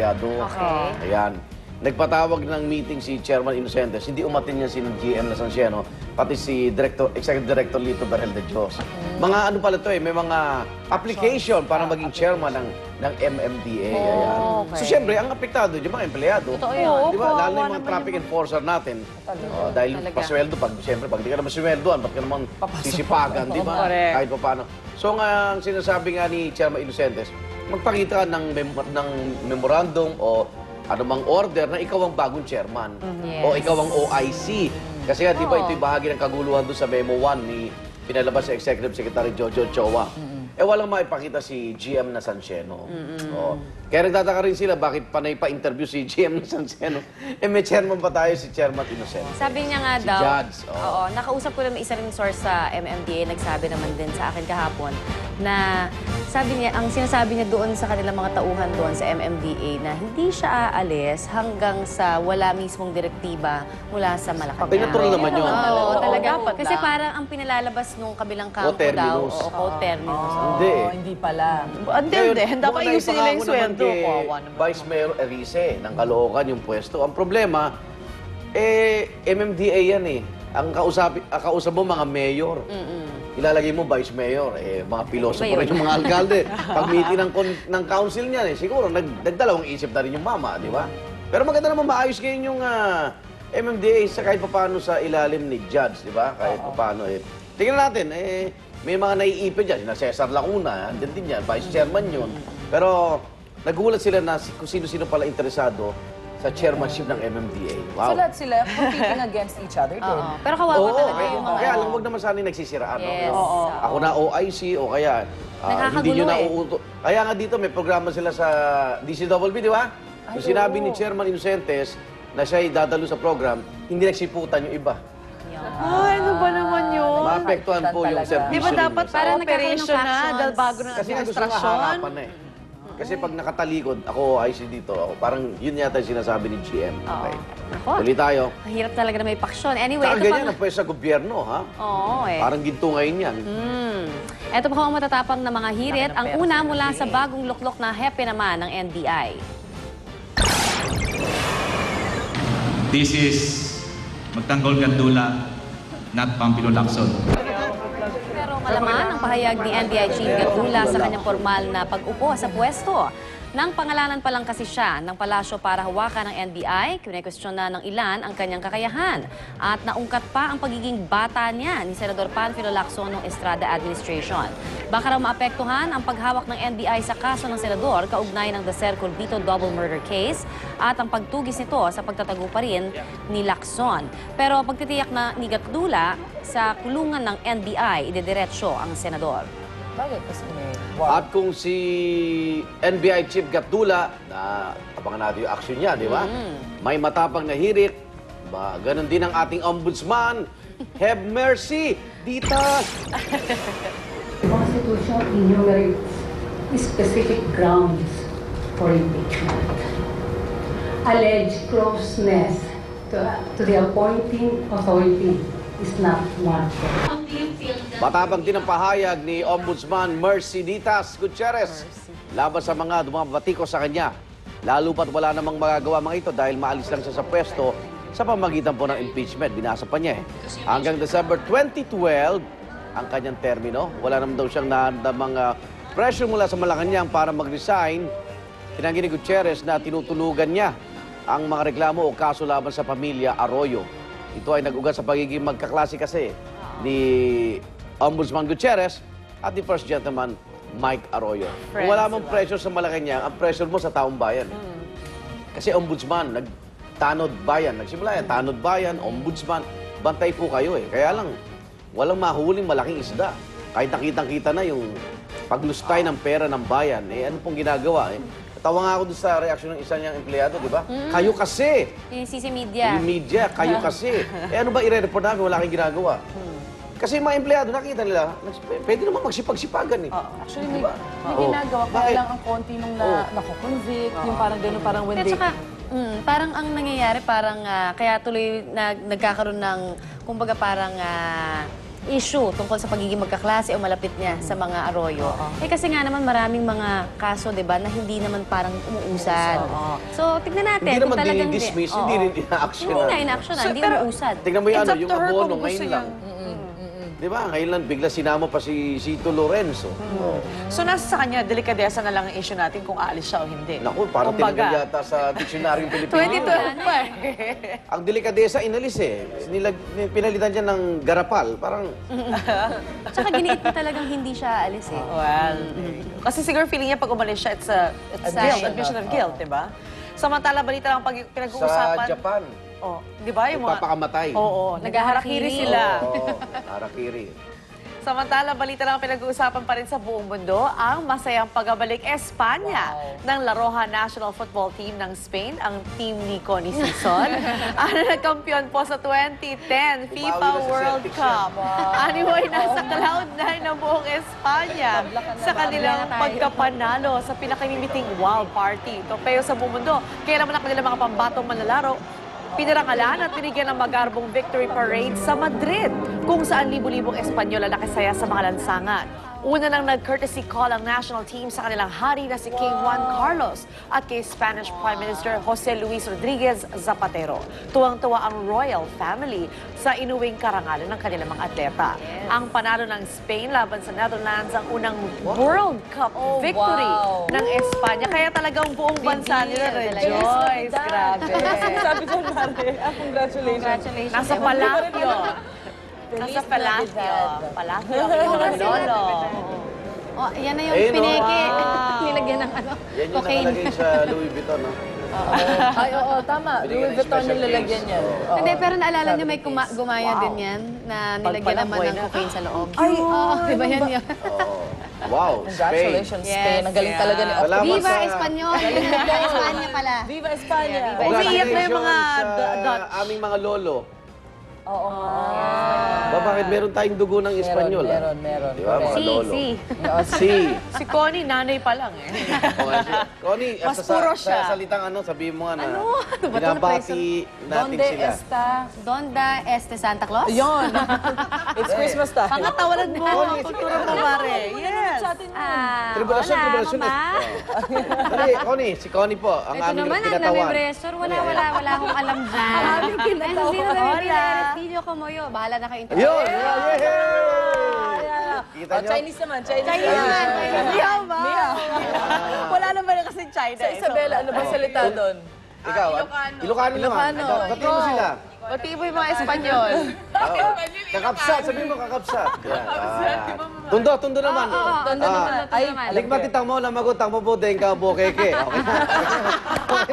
Okay. Ayan. Nagpatawag ng meeting si Chairman Inocentes. Hindi umatin niya si GM na Sansiano, pati si Executive Director Lito Berhel de Dios. Mga ano pala to may mga application para maging chairman ng MMDA. Ayan. Okay. So siyempre, ang apektado yung mga empleyado. Totoo yun. Di ba? Lalo na yung mga traffic enforcer natin. Dahil pasweldo, siyempre, pag di ka naman sweldoan, ba't ka naman sisipagan, di ba? Kahit pa paano. So nga, ang sinasabi nga ni Chairman Inocentes, magpakita ka ng memorandum o anumang order na ikaw ang bagong chairman. O ikaw ang OIC. Kasi nga, di ba, ito'y bahagi ng kaguluhan doon sa Memo 1 ni pinalabas sa Executive Secretary Jojo Choa. Walang maipakita si GM na Sansiano. Kaya nagtataka rin sila bakit panay pa-interview si GM na Sansiano. May chairman pa tayo, si Chairman Inocentes. Sabi niya nga Si daw, Judge, oo, nakausap ko rin isa ring source sa MMDA, nagsabi naman din sa akin kahapon na sabi niya, ang sinasabi niya doon sa kanilang mga tauhan doon sa MMDA na hindi siya aalis hanggang sa wala mismong direktiba mula sa Malacanang. Natural naman yun. Oo, talaga. Kasi parang ang pinalalabas nung kabilang kampo daw, o co-terminus. Hindi pala. Hindi. Dapat ayusin nila yung sweldo. Vice Mayor Erice ng Caloocan yung pwesto. Ang problema, MMDA yan eh. Ang kausap mo mga mayor. Ilalagay mo vice mayor, mga piloso pa rin yung mga alkalde. Pag meeting ng council niyan, siguro nagdalawang isip na rin yung mama, di ba? Pero maganda naman maayos ngayon yung MMDA sa kahit paano sa ilalim ni Judge, di ba? Kahit paano tingnan natin, may mga naiipin dyan. Sina Cesar Lacuna, din yan, vice chairman yun. Pero nagulat sila na kung sino-sino pala interesado sa chairmanship ng MMDA. Wow. So lahat sila competing against each other din. Pero kawawa talaga yung mga... Kaya alam, huwag naman sana nagsisiraan. Yes. Ako na OIC o kaya hindi nyo nauuto. Kaya nga dito may programa sila sa DCWB, di ba? Yung sinabi ni Chairman Inocentes na siya'y dadalo sa program, hindi nagsiputan yung iba. Ay, ano ba naman yun? Maapektuhan po yung service. Di ba dapat Parang operation na dahil bago na kasi nga gusto nga harapan na Kasi pag nakatalikod, ako IC dito, parang yun yata yung sinasabi ni GM. Okay. Tuloy tayo. Mahirap talaga na may paksyon. Anyway, saka ganyan ang pwes sa gobyerno, ha? Oo, Parang ginto ngayon yan. Ito pa ang matatapang na mga hirit. Ang una mula sa bagong luklok na hepe naman ng NBI. This is Magtanggol Gandula, not Pampilo Lacson. Pero malaman ang pahayag ni NBI Chief Gandula sa kanyang formal na pag-upo sa pwesto. Nang pangalanan pa lang kasi siya ng palasyo para hawakan ng NBI, kine-question na ng ilan ang kanyang kakayahan. At naungkat pa ang pagiging bata niya ni Senador Panfilo Lacson ng Estrada Administration. Baka raw maapektuhan ang paghawak ng NBI sa kaso ng senador kaugnay ng Deser Corbito double murder case at ang pagtugis nito sa pagtatago pa rin ni Lacson. Pero pagtitiyak na ni Gandula sa kulungan ng NBI, idediretso ang senador. Bakit? Kasi At kung si NBI Chief Gandula, na abangan natin yung action niya, di ba? May matapang na hirit, ganun din ang ating ombudsman. Have mercy, Dita! The Constitution enumerates specific grounds for impeachment. Alleged closeness to the appointing authority is not warranted. Matapang din ang pahayag ni Ombudsman Mercy Ditas Gutierrez laban sa mga dumabatiko sa kanya. Lalo pat wala namang magagawa mga ito dahil maalis lang siya sa pwesto sa pamagitan po ng impeachment. Binasa pa niya Hanggang December 2012 ang kanyang termino. Wala naman daw siyang naandamang pressure mula sa Malacanang para mag-resign. Tinanggi ni Gutierrez na tinutulugan niya ang mga reklamo o kaso laban sa pamilya Arroyo. Ito ay nag-ugat sa pagiging magkaklase kasi ni Ombudsman Gutierrez at the First Gentleman Mike Arroyo. Kung wala mong pressure sa Malacanang, ang pressure mo sa taong bayan. Kasi Ombudsman, nagtanod bayan. Nagsimula yan, tanod bayan, Ombudsman. Bantay po kayo Kaya lang, walang mahuling malaking isda. Kahit nakitang-kita na yung paglustay ng pera ng bayan, ano pong ginagawa Tawa nga ako doon sa reaksyon ng isa niyang empleyado, di ba? Kayo kasi! Yung CC Media. Yung media, kayo kasi. Ano ba i-report namin? Wala kayong ginagawa. Kasi yung mga empleyado, nakita nila, pwede naman magsipag-sipagan Actually, may ginagawa kaya lang ang konti nung nakukonvict, yung parang gano'n, parang when they... Parang ang nangyayari, parang kaya tuloy nagkakaroon ng, kumbaga parang issue tungkol sa pagiging magkaklase o malapit niya sa mga arroyo. Eh kasi nga naman maraming mga kaso, 'di ba, na hindi naman parang umuusad. So, tignan natin Hindi kung naman talagang dinidismiss, hindi rin ina-action. Hindi na in-action, hindi umuusad. Tingnan mo yan, It's up yung to her abono, kung gusto ngayon niya. lang. Di ba? Ngayon lang, bigla sinama pa si Sito Lorenzo. So nasa sa kanya, delikadesa na lang ang issue natin kung aalis siya o hindi. Naku, parang Kumbaga, tinanggal yata sa diksionaryong Pilipino. 2012 pa eh. Ang delikadesa, inalis eh. Pinalitan niya ng garapal. Parang, Tsaka giniit na talagang hindi siya aalis eh. Well, kasi siguro feeling niya pag umalis siya, it's a guilt, admission of guilt, di ba? Samantala, balita lang pag sa pinag-uusapan. Japan, Oh, di ba yung mga... magpapakamatay. Oo, naghaharakiri sila. Oo, harakiri. Samantala, balita lang pinag-uusapan pa rin sa buong mundo ang masayang pagbabalik Espanya ng La Roja National Football Team ng Spain, ang team ni Connie Sison. Ano nagkampiyon po sa 2010 FIFA na sa World Celtics Cup. Anyway, nasa cloud9 ng buong Espanya sa kanilang pagkapanalo sa pinakamimiting wild party. Tropeo sa buong mundo. Kaya naman ang kanilang mga pambatong manlalaro, pinarangalan at binigyan ng magarbong victory parade sa Madrid, kung saan libu-libong Espanyol ang nakisaya sa mga lansangan. Una nang nag-courtesy call ang national team sa kanilang hari na si King Juan Carlos at kay Spanish Prime Minister Jose Luis Rodriguez Zapatero. Tuwang-tuwa ang royal family sa inuwing karangalan ng kanilang mga atleta. Ang panalo ng Spain laban sa Netherlands ang unang World Cup victory ng Espanya. Kaya talagang buong bansa nila rejoice. Grabe. Sabi ko, Mare, congratulations. Congratulations. Nasa Palacio. Nasa Palacio. Palacio ang mga lolo. Oh, yan na yung Ayun, oh. pineke. Wow. Nilagyan ng ano, Yan yung cocaine. nakalagay sa Louis Vuitton, no? Ay, oo, tama. Binigyan Louis ng Vuitton special yung lalagyan case. yan. Oo. Oo. Hindi, pero naalala Sabi niyo may ni Case. gumaya din yan na nilagyan naman Pagpalaboy ng na. cocaine sa loob. Ay, Oo, di ba yan yun? Oo. Wow, Spain. Congratulations, Yes, Spain. Ang galing yeah. talaga ni Salamat Viva sa- Espanyol! Viva Espanya pala. Viva España! Umiiyak na yung mga Congratulations Dutch. sa aming mga lolo. Oo. Ba, bakit meron tayong dugo ng Espanyol? ah? Meron. Di ba, mga Si, lolo? si. Si. Si Connie, nanay pa lang eh. Connie, Mas sa puro siya. salitang ano, sabihin mo nga na Ano ba ito? binabati natin Donde sila. está? Donda Este Santa Claus? Yun. It's Christmas time. Pangatawanan mo ang kultura mo, Mare. Yes. Ah, Tribulation, hola, tribulation. mama. Dali, Connie, si Connie po, ang Ito aming naman ang pinatawan. namimresor. Wala akong alam dyan. Ang aming kinatawan. Sino na Aristidio Comoyo? Bahala na kayo. Ayun! Yay! Kita Oh, nyo? Chinese naman. Chinese Chinese naman. Miyaw ba? Wala naman na kasi China. Sa Isabela, ano ba salita doon? Ikaw, Ilocano naman. Ilocano. Batiin mo sila. Pati mo yung mga Espanyol. Oo. Kakapsat, sabihin mo kakapsat. Yan. Tundo naman. Tondo naman. Ay, Tondo naman. Aligmatitang mo, lamagutang mo po, deng ka, bukeke. Okay.